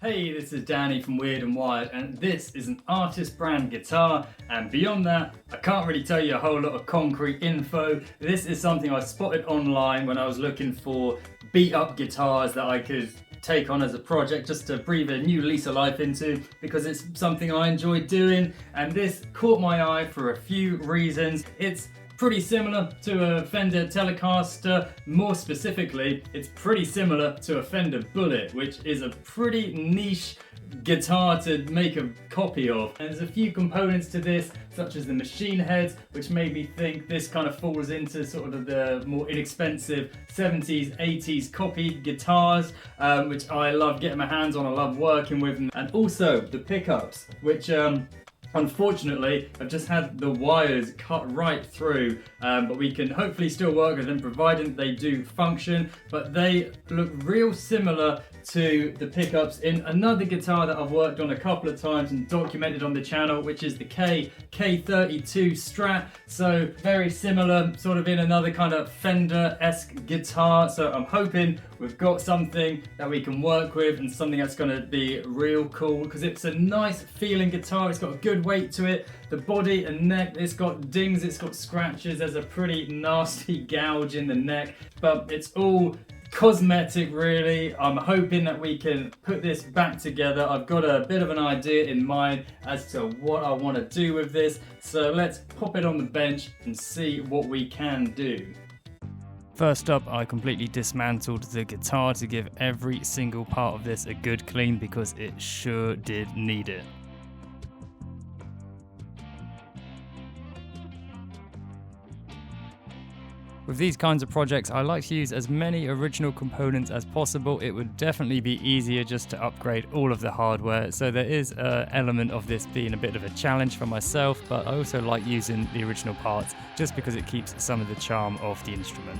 Hey, this is Danny from Weird and Wired, and this is an artist brand guitar, and beyond that, I can't really tell you a whole lot of concrete info. This is something I spotted online when I was looking for beat up guitars that I could take on as a project just to breathe a new lease of life into, because it's something I enjoy doing, and this caught my eye for a few reasons. It's pretty similar to a Fender Telecaster. More specifically, it's pretty similar to a Fender Bullet, which is a pretty niche guitar to make a copy of. And there's a few components to this, such as the machine heads, which made me think this kind of falls into sort of the more inexpensive 70s, 80s copied guitars, which I love getting my hands on, I love working with. And also the pickups, which unfortunately, I've just had the wires cut right through, but we can hopefully still work with them providing they do function. But they look real similar to the pickups in another guitar that I've worked on a couple of times and documented on the channel, which is the Kay K32 Strat. So very similar, sort of in another kind of Fender-esque guitar. So I'm hoping we've got something that we can work with and something that's going to be real cool, because it's a nice feeling guitar. It's got a good weight to it. The body and neck, it's got dings, it's got scratches. There's a pretty nasty gouge in the neck, but it's all cosmetic really. I'm hoping that we can put this back together. I've got a bit of an idea in mind as to what I want to do with this, so let's pop it on the bench and see what we can do. First up, I completely dismantled the guitar to give every single part of this a good clean, because it sure did need it. With these kinds of projects, I like to use as many original components as possible. It would definitely be easier just to upgrade all of the hardware, so there is an element of this being a bit of a challenge for myself, but I also like using the original parts just because it keeps some of the charm of the instrument.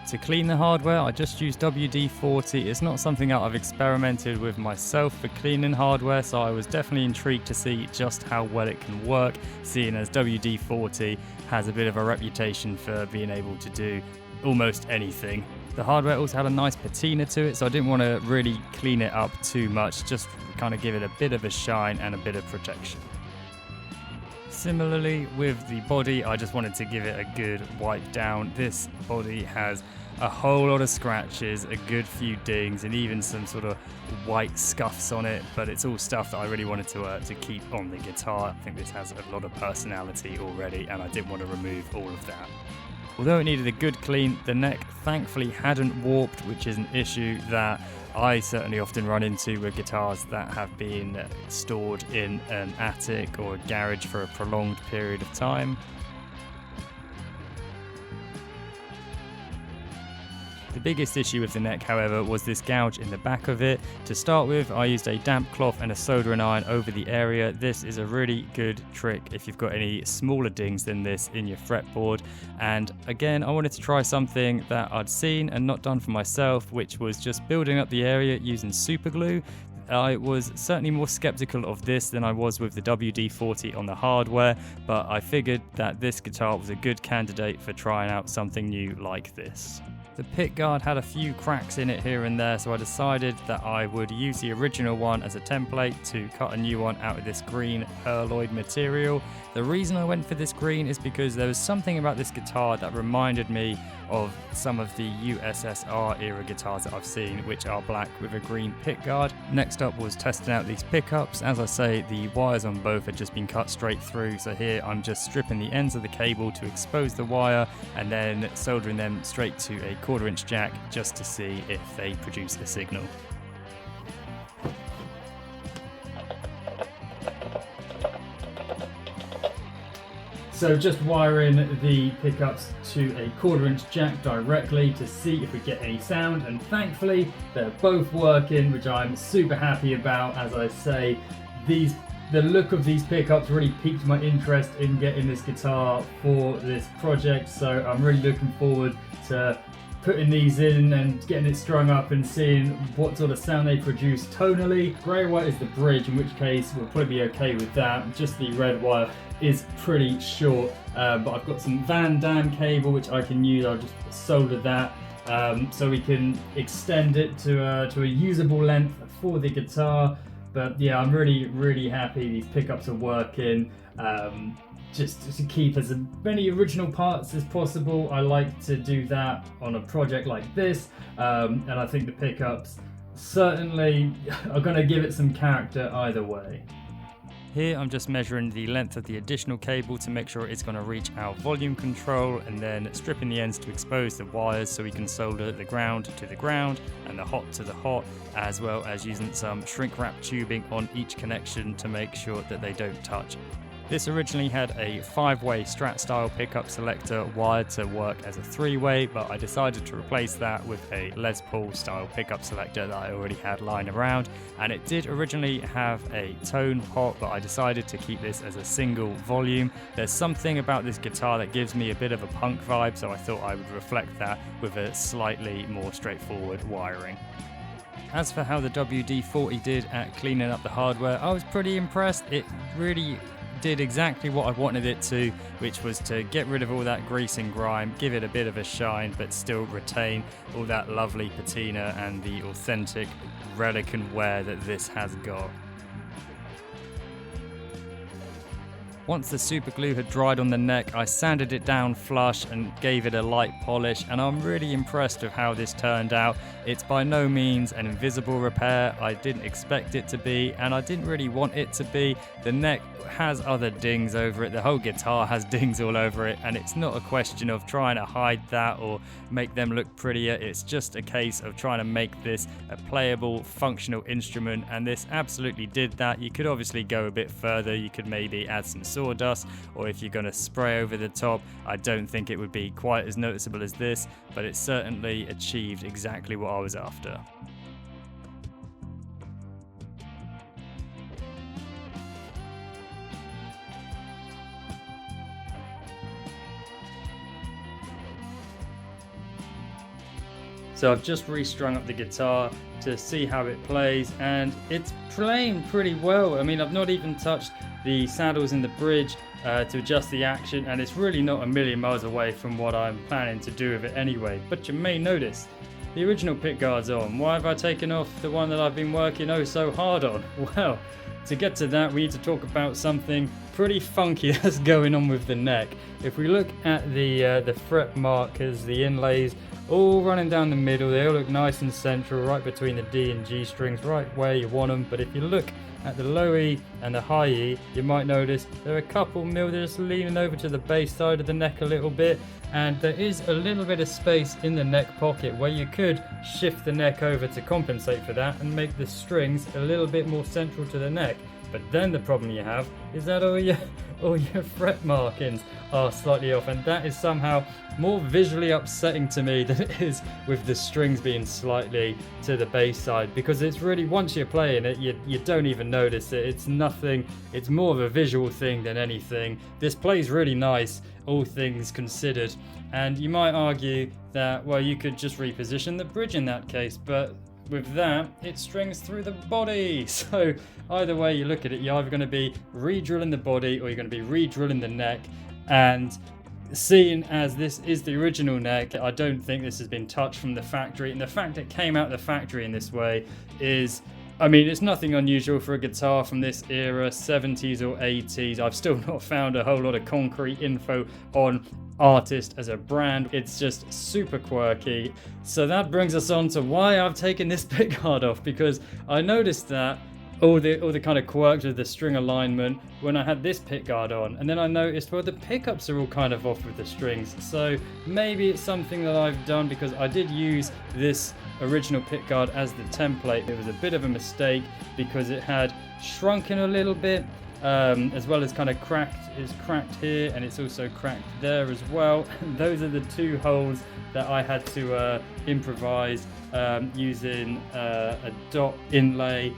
To clean the hardware, I just use WD-40. It's not something that I've experimented with myself for cleaning hardware, so I was definitely intrigued to see just how well it can work, seeing as WD-40 has a bit of a reputation for being able to do almost anything. The hardware also had a nice patina to it, so I didn't want to really clean it up too much, just kind of give it a bit of a shine and a bit of protection. Similarly with the body, I just wanted to give it a good wipe down. This body has a whole lot of scratches, a good few dings, and even some sort of white scuffs on it, but it's all stuff that I really wanted to keep on the guitar. I think this has a lot of personality already, and I didn't want to remove all of that. Although it needed a good clean, the neck thankfully hadn't warped, which is an issue that I certainly often run into with guitars that have been stored in an attic or a garage for a prolonged period of time. The biggest issue with the neck, however, was this gouge in the back of it. To start with, I used a damp cloth and a soldering iron over the area. This is a really good trick if you've got any smaller dings than this in your fretboard. And again, I wanted to try something that I'd seen and not done for myself, which was just building up the area using super glue. I was certainly more skeptical of this than I was with the WD-40 on the hardware, but I figured that this guitar was a good candidate for trying out something new like this. The Pickguard had a few cracks in it here and there, so I decided that I would use the original one as a template to cut a new one out of this green perloid material. The reason I went for this green is because there was something about this guitar that reminded me of some of the USSR era guitars that I've seen, which are black with a green pickguard. Next up was testing out these pickups. As I say, the wires on both had just been cut straight through, so here I'm just stripping the ends of the cable to expose the wire and then soldering them straight to a 1/4 inch jack just to see if they produce a signal. So just wiring the pickups to a 1/4 inch jack directly to see if we get any sound, and thankfully they're both working, which I'm super happy about. As I say, the look of these pickups really piqued my interest in getting this guitar for this project, so I'm really looking forward to putting these in and getting it strung up and seeing what sort of sound they produce tonally. Grey white is the bridge, in which case we'll probably be okay with that. Just the red wire is pretty short, but I've got some Van Damme cable which I can use. I'll just solder that so we can extend it to a usable length for the guitar. But yeah, I'm really happy these pickups are working. Just to keep as many original parts as possible. I like to do that on a project like this, and I think the pickups certainly are going to give it some character either way. Here I'm just measuring the length of the additional cable to make sure it's going to reach our volume control, and then stripping the ends to expose the wires so we can solder the ground to the ground and the hot to the hot, as well as using some shrink wrap tubing on each connection to make sure that they don't touch. This originally had a 5-way Strat style pickup selector wired to work as a 3-way, but I decided to replace that with a Les Paul style pickup selector that I already had lying around, and it did originally have a tone pot, but I decided to keep this as a single volume. There's something about this guitar that gives me a bit of a punk vibe, so I thought I would reflect that with a slightly more straightforward wiring. As for how the WD-40 did at cleaning up the hardware, I was pretty impressed. It really did exactly what I wanted it to, which was to get rid of all that grease and grime, give it a bit of a shine, but still retain all that lovely patina and the authentic relic and wear that this has got. Once the super glue had dried on the neck, I sanded it down flush and gave it a light polish, and I'm really impressed with how this turned out. It's by no means an invisible repair. I didn't expect it to be, and I didn't really want it to be. The neck has other dings over it, the whole guitar has dings all over it, and it's not a question of trying to hide that or make them look prettier. It's just a case of trying to make this a playable, functional instrument, and this absolutely did that. You could obviously go a bit further. You could maybe add some sawdust, or if you're going to spray over the top, I don't think it would be quite as noticeable as this, but it certainly achieved exactly what I was after. So I've just restrung up the guitar to see how it plays, and it's playing pretty well. I mean, I've not even touched the saddles in the bridge to adjust the action, and it's really not a million miles away from what I'm planning to do with it anyway. But you may notice the original pickguard's on. Why have I taken off the one that I've been working oh so hard on? Well, to get to that, we need to talk about something pretty funky that's going on with the neck. If we look at the fret markers, the inlays, all running down the middle, they all look nice and central, right between the D and G strings, right where you want them. But if you look at the low E and the high E, you might notice there are a couple just leaning over to the bass side of the neck a little bit, and there is a little bit of space in the neck pocket where you could shift the neck over to compensate for that and make the strings a little bit more central to the neck. But then the problem you have is that all your fret markings are slightly off, and that is somehow more visually upsetting to me than it is with the strings being slightly to the bass side, because it's really, once you're playing it, you don't even notice it. It's nothing, it's more of a visual thing than anything. This plays really nice, all things considered, and you might argue that, well, you could just reposition the bridge in that case, but with that, it strings through the body. So either way you look at it, you're either going to be re-drilling the body or you're going to be re-drilling the neck. And seeing as this is the original neck, I don't think this has been touched from the factory. And the fact it came out of the factory in this way is, I mean, it's nothing unusual for a guitar from this era, 70s or 80s. I've still not found a whole lot of concrete info on artist as a brand. It's just super quirky. So that brings us on to why I've taken this pickguard off, because I noticed that all the kind of quirks of the string alignment when I had this pickguard on, and then I noticed, well, the pickups are all kind of off with the strings. So maybe it's something that I've done, because I did use this original pickguard as the template. It was a bit of a mistake because it had shrunken a little bit, as well as kind of cracked. It's cracked here and it's also cracked there as well. Those are the two holes that I had to improvise using a dot inlay,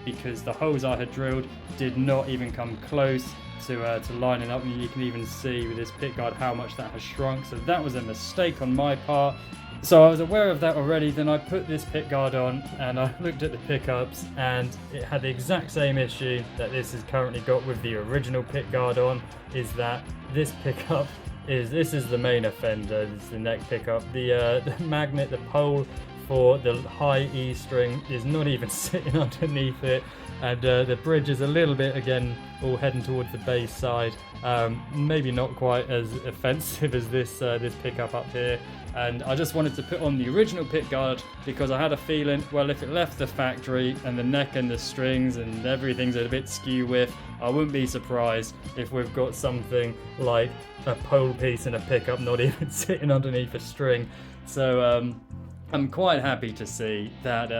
because the holes I had drilled did not even come close to lining up, and you can even see with this pickguard how much that has shrunk. So that was a mistake on my part. So I was aware of that already. Then I put this pickguard on and I looked at the pickups, and it had the exact same issue that this has currently got with the original pickguard on, is that this pickup this is the main offender. This is the neck pickup. The magnet, the pole for the high E string is not even sitting underneath it, and the bridge is a little bit, again, all heading towards the bass side. Maybe not quite as offensive as this pickup up here. And I just wanted to put on the original pickguard because I had a feeling, well, if it left the factory and the neck and the strings and everything's a bit skew with, I wouldn't be surprised if we've got something like a pole piece and a pickup not even sitting underneath a string. So I'm quite happy to see that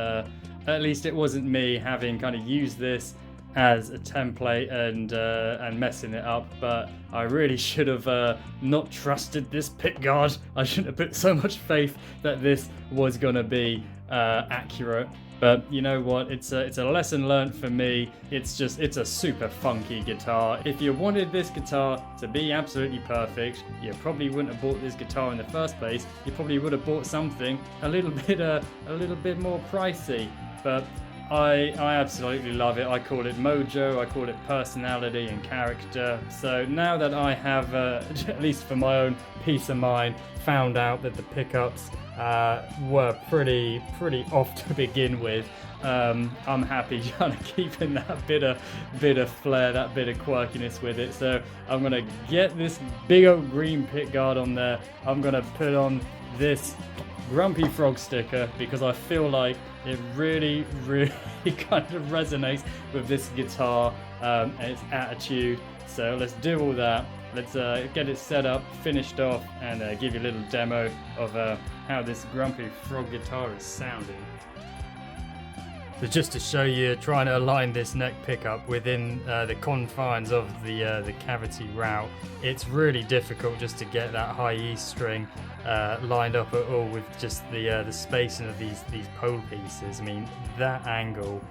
at least it wasn't me having kind of used this as a template and messing it up, but I really should have not trusted this pickguard. I shouldn't have put so much faith that this was gonna be accurate. But you know what? It's a lesson learned for me. It's a super funky guitar. If you wanted this guitar to be absolutely perfect, you probably wouldn't have bought this guitar in the first place. You probably would have bought something a little bit more pricey. But I absolutely love it. I call it mojo, I call it personality and character. So now that I have, at least for my own peace of mind, found out that the pickups were pretty off to begin with, I'm happy kind of keeping that bit of flair, that bit of quirkiness with it. So I'm gonna get this big old green pickguard on there. I'm gonna put on this Grumpy Frog sticker because I feel like it really kind of resonates with this guitar and its attitude. So let's do all that. Let's get it set up, finished off, and give you a little demo of how this Grumpy Frog guitar is sounding. So just to show you, trying to align this neck pickup within the confines of the cavity route, it's really difficult just to get that high E string lined up at all with just the spacing of these pole pieces. I mean, that angle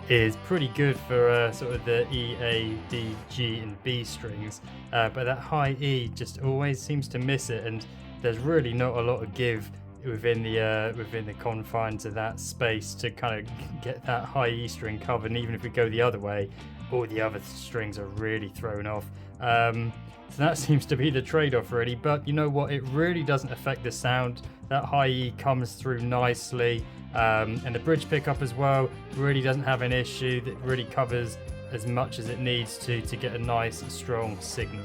is pretty good for sort of the E, A, D, G and B strings, but that high E just always seems to miss it, and there's really not a lot of give within the confines of that space to kind of get that high E string covered. And even if we go the other way, all the other strings are really thrown off. So that seems to be the trade-off really, but you know what, it really doesn't affect the sound. That high E comes through nicely, and the bridge pickup as well really doesn't have an issue. That really covers as much as it needs to get a nice strong signal.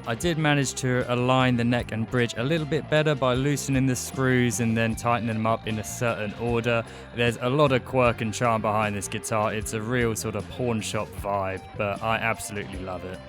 I did manage to align the neck and bridge a little bit better by loosening the screws and then tightening them up in a certain order. There's a lot of quirk and charm behind this guitar. It's a real sort of pawn shop vibe, but I absolutely love it.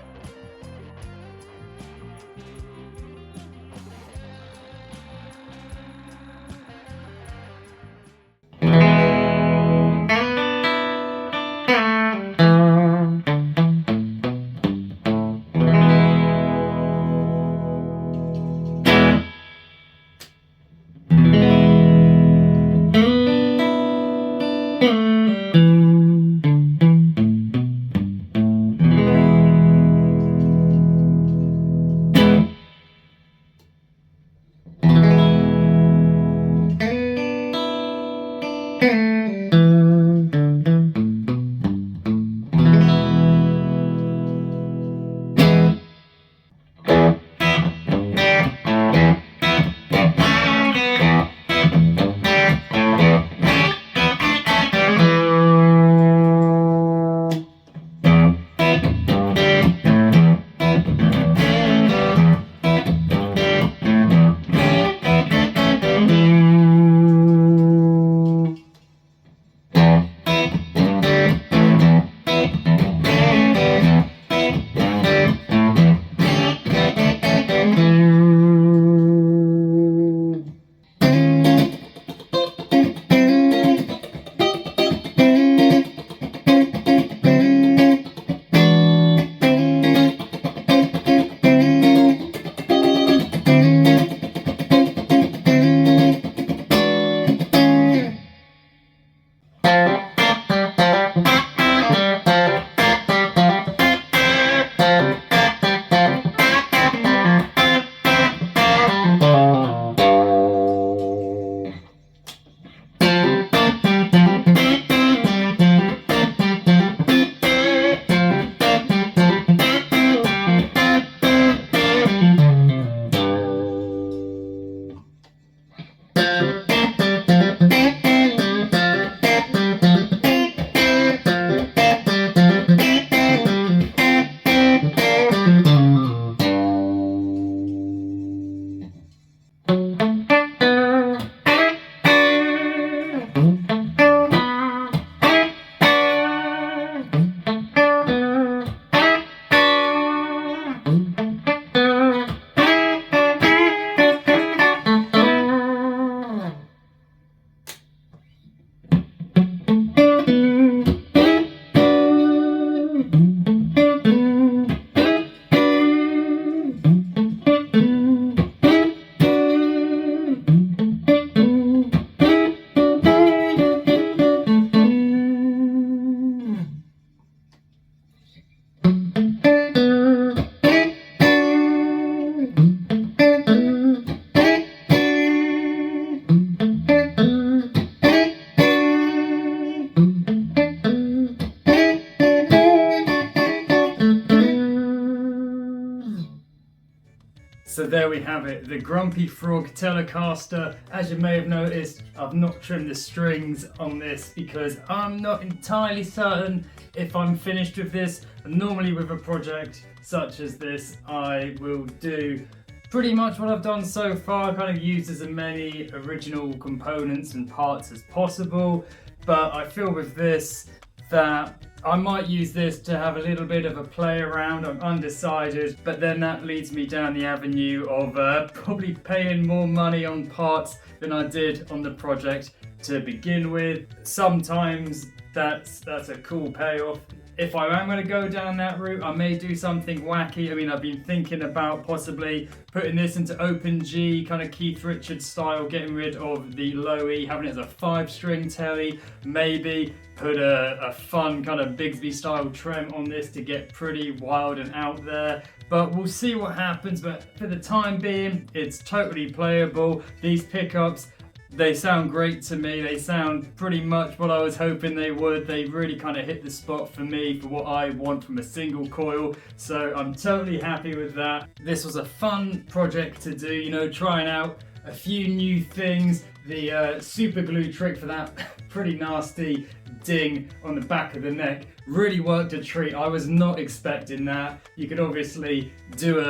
there we have it, the Grumpy Frog Telecaster. As you may have noticed, I've not trimmed the strings on this because I'm not entirely certain if I'm finished with this. Normally with a project such as this, I will do pretty much what I've done so far, kind of use as many original components and parts as possible. But I feel with this that I might use this to have a little bit of a play around. I'm undecided, but then that leads me down the avenue of probably paying more money on parts than I did on the project to begin with. Sometimes that's a cool payoff. If I am going to go down that route, I may do something wacky. I mean, I've been thinking about possibly putting this into open G, kind of Keith Richards style, getting rid of the low E, having it as a 5-string Tele, maybe put a fun kind of Bigsby style trem on this to get pretty wild and out there. But we'll see what happens. But for the time being, it's totally playable. These pickups, they sound great to me. They sound pretty much what I was hoping they would. They really kind of hit the spot for me for what I want from a single coil. So I'm totally happy with that. This was a fun project to do, you know, trying out a few new things. The super glue trick for that pretty nasty ding on the back of the neck really worked a treat. I was not expecting that. You could obviously do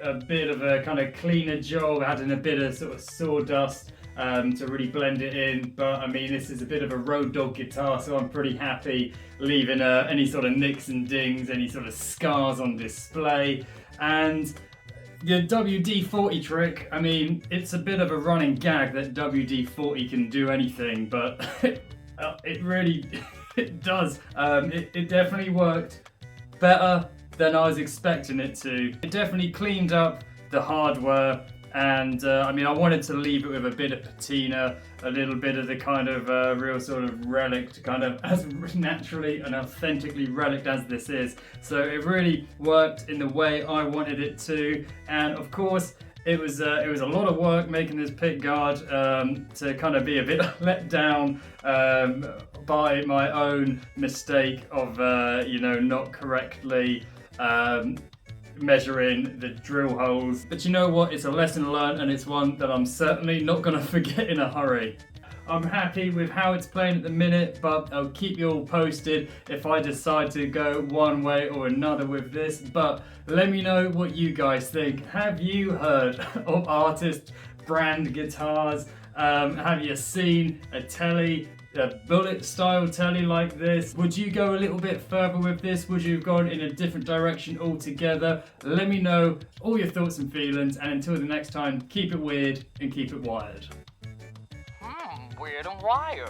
a bit of a kind of cleaner job, adding a bit of sort of sawdust to really blend it in, but I mean, this is a bit of a road dog guitar, so I'm pretty happy leaving any sort of nicks and dings, any sort of scars on display. And the WD-40 trick, I mean, it's a bit of a running gag that WD-40 can do anything, but it really it does. It definitely worked better than I was expecting it to. It definitely cleaned up the hardware. And I mean, I wanted to leave it with a bit of patina, a little bit of the kind of real sort of relic, kind of as naturally and authentically relic as this is. So it really worked in the way I wanted it to. And of course, it was a lot of work making this pickguard to kind of be a bit let down by my own mistake of you know, not correctly measuring the drill holes. But you know what, it's a lesson learned, and it's one that I'm certainly not going to forget in a hurry. I'm happy with how it's playing at the minute, but I'll keep you all posted if I decide to go one way or another with this. But let me know what you guys think. Have you heard of artist brand guitars? Have you seen a Tele, a Bullet style Tele like this? Would you go a little bit further with this? Would you have gone in a different direction altogether? Let me know all your thoughts and feelings, and until the next time, keep it weird and keep it wired. Weird and wired.